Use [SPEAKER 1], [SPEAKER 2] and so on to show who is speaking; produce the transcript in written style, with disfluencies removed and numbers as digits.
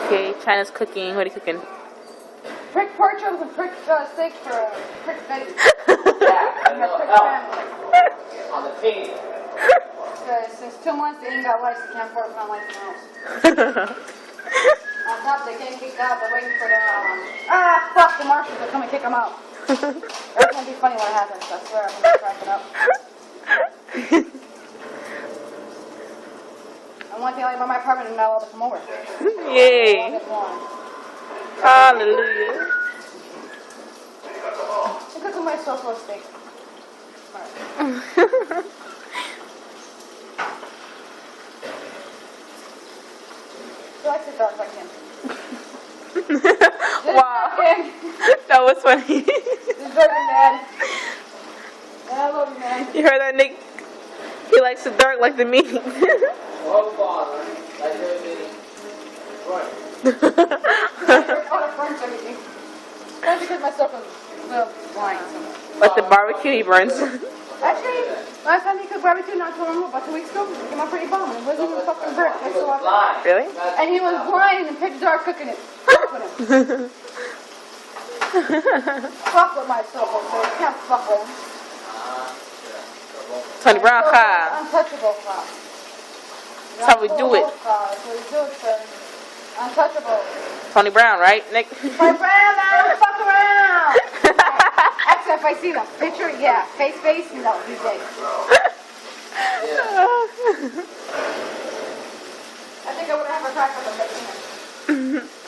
[SPEAKER 1] Okay, China's cooking. What are you cooking?
[SPEAKER 2] Prick pork chops and prick steak for prick Betty.
[SPEAKER 3] Yeah,
[SPEAKER 2] And my prick family.
[SPEAKER 3] on the team.
[SPEAKER 2] Since 2 months they ain't got lights, they can't afford to put on lights in the house. On top, they getting kicked out. They're waiting for the fuck the marshals to come and kick them out. That's gonna be funny when it happens. I swear I'm gonna crack it up. And one thing I like about my apartment is not allowed to come over.
[SPEAKER 1] Yay! Hallelujah!
[SPEAKER 2] I'm cooking myself a steak. Alright. She likes it dark like him.
[SPEAKER 1] Wow, that was funny.
[SPEAKER 2] This burger, man. I love you, man.
[SPEAKER 1] You heard that, Nick? He likes the dark like the meat.
[SPEAKER 3] Well, father, like everything. Right.
[SPEAKER 2] All the French everything. That's because my stuff was blind.
[SPEAKER 1] Like the barbecue he burns.
[SPEAKER 2] Actually, last time he cooked barbecue not too long ago, about 2 weeks ago, it came out pretty bomb. It wasn't even fucking burnt. I saw it.
[SPEAKER 3] Blind.
[SPEAKER 1] Really?
[SPEAKER 2] And he was blind and pitch dark cooking it. Fuck with him. Fuck with my soul, so you can't fuck with him.
[SPEAKER 1] Tony Brown, ha.
[SPEAKER 2] Untouchable, fuck.
[SPEAKER 1] That's how we do it.
[SPEAKER 2] That's what we do it, son. Untouchable.
[SPEAKER 1] Tony Brown, right, Nick?
[SPEAKER 2] My brown man, fuck around. Actually, if I see the picture, yeah, face, no, he's dead. I think I would have a crack on the face.